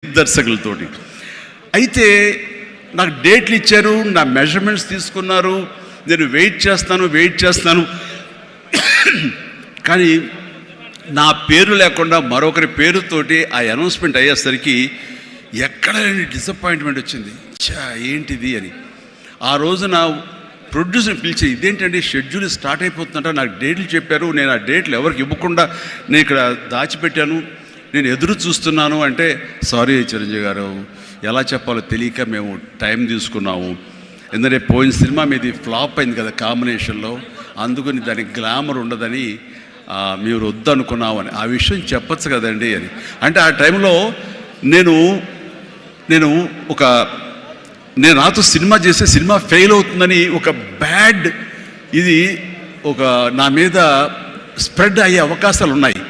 దర్శకులతోటి. అయితే నాకు డేట్లు ఇచ్చారు, నా మెజర్మెంట్స్ తీసుకున్నారు, నేను వెయిట్ చేస్తాను కానీ నా పేరు లేకుండా మరొకరి పేరుతోటి ఆ అనౌన్స్మెంట్ అయ్యేసరికి ఎక్కడ లేని డిసప్పాయింట్మెంట్ వచ్చింది. ఏంటిది అని ఆ రోజున ప్రొడ్యూసర్ని పిలిచి, ఇదేంటంటే షెడ్యూల్ స్టార్ట్ అయిపోతుందంట, నాకు డేట్లు చెప్పారు, నేను ఆ డేట్లు ఎవరికి ఇవ్వకుండా నేను ఇక్కడ దాచిపెట్టాను, నేను ఎదురు చూస్తున్నాను అంటే, సారీ చిరంజీవి గారు, ఎలా చెప్పాలో తెలియక మేము టైం తీసుకున్నాము, ఎందుకంటే పోయిన సినిమా మీది ఫ్లాప్ అయింది కదా కాంబినేషన్లో, అందుకని దానికి గ్లామర్ ఉండదని మీరు వద్దనుకున్నామని. ఆ విషయం చెప్పచ్చు కదండి అని అంటే, ఆ టైంలో నేను నాతో సినిమా చేసే సినిమా ఫెయిల్ అవుతుందని ఒక బ్యాడ్ ఇది నా మీద స్ప్రెడ్ అయ్యే అవకాశాలు ఉన్నాయి.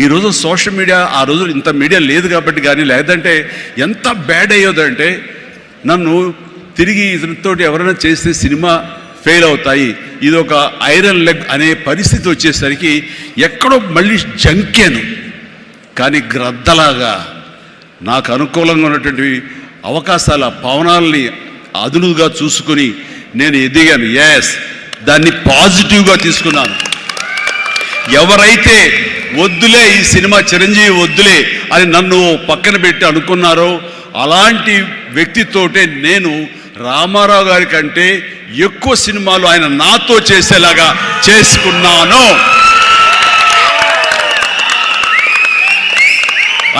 ఈరోజు సోషల్ మీడియా, ఆ రోజు ఇంత మీడియా లేదు కాబట్టి కానీ, లేదంటే ఎంత బ్యాడ్ అయ్యేదంటే నన్ను తిరిగి ఇతనితోటి ఎవరైనా చేస్తే సినిమా ఫెయిల్ అవుతాయి, ఇది ఒక ఐరన్ లెగ్ అనే పరిస్థితి వచ్చేసరికి ఎక్కడో మళ్ళీ జంకాను. కానీ గ్రద్దలాగా నాకు అనుకూలంగా ఉన్నటువంటి అవకాశాల పవనాల్ని అదునుగా చూసుకుని నేను ఎదిగాను. దాన్ని పాజిటివ్గా తీసుకున్నాను. ఎవరైతే వద్దులే ఈ సినిమా చిరంజీవి వద్దులే అని నన్ను పక్కన పెట్టి అనుకున్నారో అలాంటి వ్యక్తితోటే నేను రామారావు గారి కంటే ఎక్కువ సినిమాలు ఆయన నాతో చేసేలాగా చేసుకున్నాను.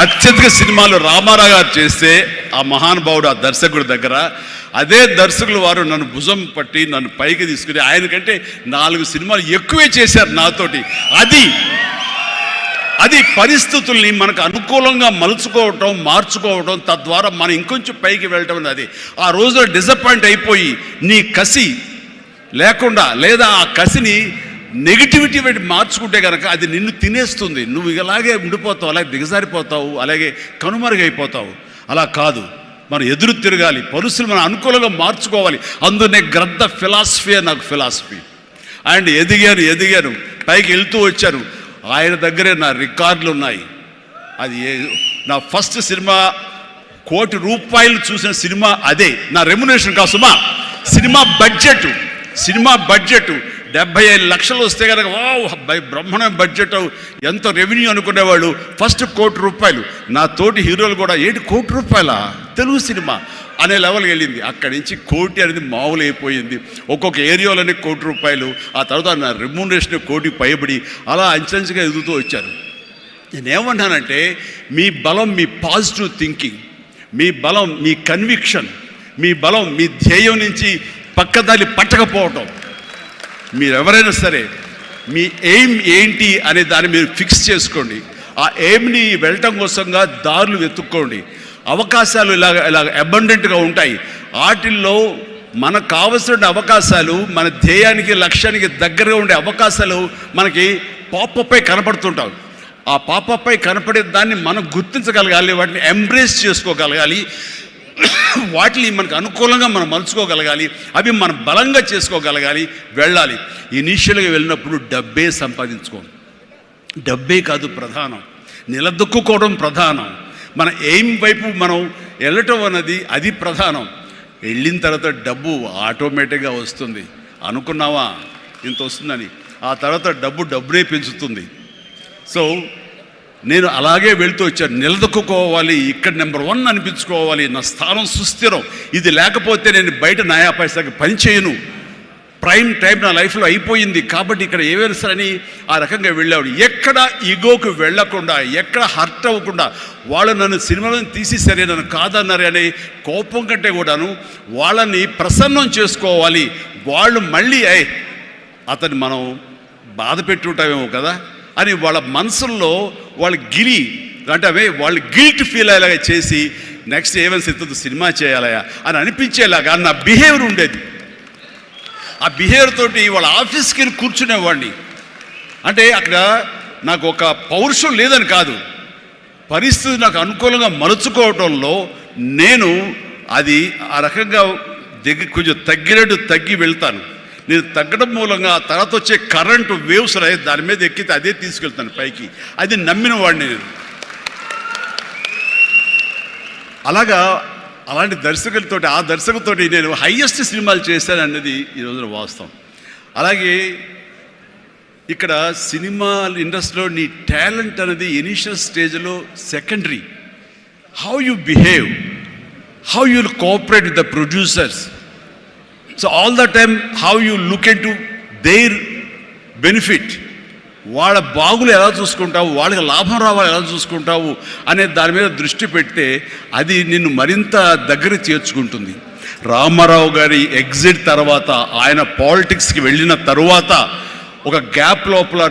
అత్యధిక సినిమాలు రామారావు గారు చేస్తే ఆ మహానుభావుడు ఆ దర్శకుడి దగ్గర, అదే దర్శకులు వారు నన్ను భుజం పట్టి నన్ను పైకి తీసుకుని ఆయనకంటే 4 సినిమాలు ఎక్కువే చేశారు నాతోటి. అది పరిస్థితుల్ని మనకు అనుకూలంగా మలుచుకోవటం, మార్చుకోవటం, తద్వారా మనం ఇంకొంచెం పైకి వెళ్ళటం అనేది. ఆ రోజులో డిసప్పాయింట్ అయిపోయి నీ కసి లేకుండా, లేదా ఆ కసిని నెగిటివిటీ పెట్టి మార్చుకుంటే కనుక అది నిన్ను తినేస్తుంది. నువ్వు ఇలాగే ఉండిపోతావు, అలాగే దిగజారిపోతావు, అలాగే కనుమరుగైపోతావు. అలా కాదు, మనం ఎదురు తిరగాలి, పరిస్థితులు మనం అనుకూలంగా మార్చుకోవాలి. అందునే గ్రద్ద ఫిలాసఫీ నాకు ఫిలాసఫీ. అండ్ ఎదిగాను, పైకి వెళ్తూ వచ్చాను. ఆయన దగ్గరే నా రికార్డులు ఉన్నాయి. అది నా ఫస్ట్ సినిమా ₹1 కోటి చూసిన సినిమా అదే. నా రెమ్యునరేషన్ కాదు సుమా, సినిమా బడ్జెట్ 75 లక్షలు వస్తే కనుక బ్రహ్మాండ బడ్జెట్, ఎంత రెవెన్యూ అనుకునేవాళ్ళు. ఫస్ట్ ₹1 కోటి. నా తోటి హీరోలు కూడా ₹1 కోటి తెలుగు సినిమా అనే లెవెల్కి వెళ్ళింది. అక్కడి నుంచి కోటి అనేది మామూలు అయిపోయింది. ఒక్కొక్క ఏరియాలోనే ₹1 కోటి, ఆ తర్వాత నా రెమ్యూనరేషన్ ₹1 కోటి పైబడి అలా అంచెంచుగా ఎదుగుతూ వచ్చాను. నేనేమన్నానంటే, మీ బలం మీ పాజిటివ్ థింకింగ్, మీ బలం మీ కన్విక్షన్, మీ బలం మీ ధ్యేయం నుంచి పక్కదారి పట్టకపోవటం. మీరెవరైనా సరే మీ ఎయిమ్ ఏంటి అనే దాన్ని మీరు ఫిక్స్ చేసుకోండి. ఆ ఎయిమ్ని వెళ్ళటం కోసంగా దారులు వెతుక్కోండి. అవకాశాలు ఇలాగ అబండెంట్గా ఉంటాయి. వాటిల్లో మనకు కావలసిన అవకాశాలు, మన ధ్యేయానికి లక్ష్యానికి దగ్గరగా ఉండే అవకాశాలు మనకి పాపపై కనపడుతుంటాం. ఆ పాపపై కనపడే దాన్ని మనం గుర్తించగలగాలి, వాటిని ఎంబ్రేస్ చేసుకోగలగాలి, వాటిని మనకు అనుకూలంగా మనం మలుచుకోగలగాలి, అవి మనం బలంగా చేసుకోగలగాలి, వెళ్ళాలి. ఇనీషియల్గా వెళ్ళినప్పుడు డబ్బే సంపాదించుకోండి. డబ్బే కాదు ప్రధానం, నిలదొక్కుకోవడం ప్రధానం. మన ఎయిమ్ వైపు మనం వెళ్ళటం అన్నది అది ప్రధానం. వెళ్ళిన తర్వాత డబ్బు ఆటోమేటిక్గా వస్తుంది. అనుకున్నావా ఇంత వస్తుందని, ఆ తర్వాత డబ్బునే పెంచుతుంది. సో నేను అలాగే వెళ్తూ వచ్చాను. నిలదొక్కుకోవాలి, ఇక్కడ నెంబర్ 1 అనిపించుకోవాలి, నా స్థానం సుస్థిరం. ఇది లేకపోతే నేను బయట నయా పైసాకి పని చేయను. ప్రైమ్ టైం నా లైఫ్లో అయిపోయింది కాబట్టి ఇక్కడ ఏమైనా సరే అని ఆ రకంగా వెళ్ళాడు. ఎక్కడ ఈగోకు వెళ్ళకుండా, ఎక్కడ హర్ట్ అవ్వకుండా, వాళ్ళు నన్ను సినిమాలను తీసి సరే నన్ను కాదన్నారు అనే కోపం కంటే కూడాను వాళ్ళని ప్రసన్నం చేసుకోవాలి. వాళ్ళు మళ్ళీ అతన్ని మనం బాధ పెట్టుంటామేమో కదా అని వాళ్ళ మనసుల్లో వాళ్ళు వాళ్ళు గిల్ట్ ఫీల్ అయ్యేలాగా చేసి నెక్స్ట్ ఏమైనా సినిమా చేయాలయా అని అనిపించేలాగా నా బిహేవియర్ ఉండేది. ఆ బిహేవియర్ తోటి వాళ్ళ ఆఫీస్కి వెళ్ళి కూర్చునేవాడిని. అంటే అక్కడ నాకు ఒక పౌరుషం లేదని కాదు, పరిస్థితి నాకు అనుకూలంగా మలుచుకోవడంలో నేను అది ఆ రకంగా కొంచెం తగ్గి వెళ్తాను. నేను తగ్గడం మూలంగా ఆ తర్వాత వచ్చే కరెంటు వేవ్స్ దాని మీద ఎక్కితే అదే తీసుకెళ్తాను పైకి. అది నమ్మిన వాడిని నేను. అలాగా అలాంటి దర్శకులతోటి, ఆ దర్శకులతోటి నేను హైయెస్ట్ సినిమాలు చేశాను అన్నది ఈ రోజున వాస్తవం. అలాగే ఇక్కడ సినిమా ఇండస్ట్రీలో నీ టాలెంట్ అనేది ఇనిషియల్ స్టేజ్లో secondary. How you behave, how you cooperate with the producers, so all the time how you look in to their benefit, వాళ్ళ బాగులు ఎలా చూసుకుంటావు, వాళ్ళకి లాభం రావాలి ఎలా చూసుకుంటావు అనే దాని మీద దృష్టి పెడితే అది నిన్ను మరింత దగ్గర చేర్చుకుంటుంది. రామారావు గారి ఎగ్జిట్ తర్వాత, ఆయన పాలిటిక్స్కి వెళ్ళిన తరువాత ఒక గ్యాప్ లోపల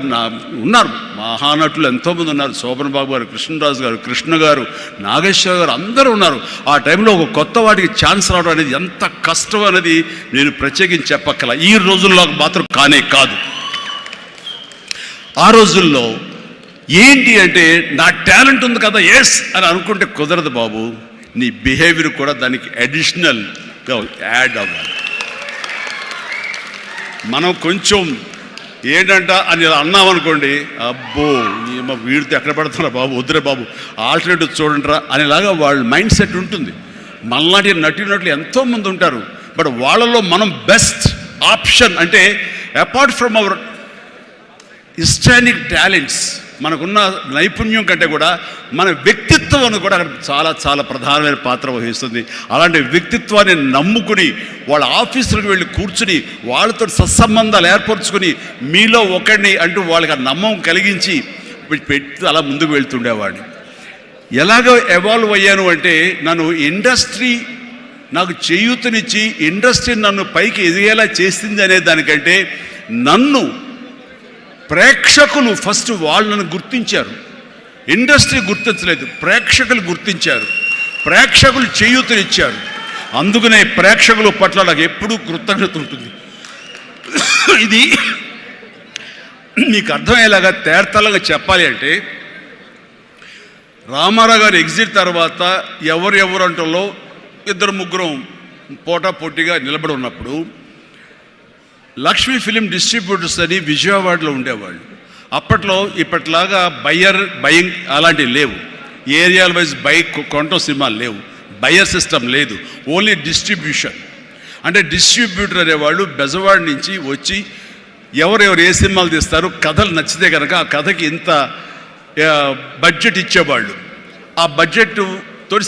ఉన్నారు మహానటులు ఎంతోమంది ఉన్నారు. శోభన్ బాబు గారు, కృష్ణరాజు గారు, కృష్ణ గారు, నాగేశ్వర గారు, అందరూ ఉన్నారు. ఆ టైంలో ఒక కొత్త వాటికి ఛాన్స్ రావడం అనేది ఎంత కష్టం అనేది నేను ప్రత్యేకించి చెప్పక్కల. ఈ రోజుల్లో మాత్రం కానే కాదు. ఆ రోజుల్లో ఏంటి అంటే నా టాలెంట్ ఉంది కదా ఎస్ అని అనుకుంటే కుదరదు బాబు. నీ బిహేవియర్ కూడా దానికి అడిషనల్గా యాడ్ అవ్వాలి. మనం కొంచెం ఏంటంట అని అన్నామనుకోండి, అబ్బో వీడితో ఎక్కడ పడుతున్నా బాబు, వద్దురే బాబు, ఆల్టర్నేటివ్ చూడండిరా అనేలాగా వాళ్ళ మైండ్ సెట్ ఉంటుంది. మనలాంటి నటులు ఎంతోమంది ఉంటారు. బట్ వాళ్ళలో మనం బెస్ట్ ఆప్షన్ అంటే అపార్ట్ ఫ్రమ్ అవర్ హిస్టానిక్ టాలెంట్స్, మనకున్న నైపుణ్యం కంటే కూడా మన వ్యక్తిత్వం అని కూడా అక్కడ చాలా చాలా ప్రధానమైన పాత్ర వహిస్తుంది. అలాంటి వ్యక్తిత్వాన్ని నమ్ముకుని వాళ్ళ ఆఫీసులకు వెళ్ళి కూర్చుని వాళ్ళతో సత్సంబంధాలు ఏర్పరచుకుని మీలో ఒకడిని అంటూ వాళ్ళకి ఆ నమ్మకం కలిగించి పెట్టి అలా ముందుకు వెళ్తుండేవాడిని. ఎలాగ ఎవాల్వ్ అయ్యాను అంటే, నన్ను ఇండస్ట్రీ నాకు చేయూతనిచ్చి ఇండస్ట్రీ నన్ను పైకి ఎదిగేలా చేసింది అనే దానికంటే నన్ను ప్రేక్షకులు ఫస్ట్ వాళ్ళను గుర్తించారు. ఇండస్ట్రీ గుర్తించలేదు, ప్రేక్షకులు గుర్తించారు, ప్రేక్షకులు చేయూతనిచ్చారు. అందుకనే ప్రేక్షకుల పట్ల నాకు ఎప్పుడూ కృతజ్ఞత ఉంటుంది. ఇది మీకు అర్థమయ్యేలాగా తేర్తలంగా చెప్పాలి అంటే, రామారావు గారు ఎగ్జిట్ తర్వాత ఎవరు అంటలో ఇద్దరు ముగ్గురం పోటాపోటీగా నిలబడి ఉన్నప్పుడు లక్ష్మీ ఫిలిం డిస్ట్రిబ్యూటర్స్ అని విజయవాడలో ఉండేవాళ్ళు. అప్పట్లో ఇప్పట్లాగా బయింగ్ అలాంటివి లేవు. ఏరియాల వైజ్ కొనటం సినిమాలు లేవు, బయర్ సిస్టమ్ లేదు, ఓన్లీ డిస్ట్రిబ్యూషన్. అంటే డిస్ట్రిబ్యూటర్ అనేవాళ్ళు బెజవాడ నుంచి వచ్చి ఎవరెవరు ఏ సినిమాలు తీస్తారు, కథలు నచ్చితే కనుక ఆ కథకి ఇంత బడ్జెట్ ఇచ్చేవాళ్ళు. ఆ బడ్జెట్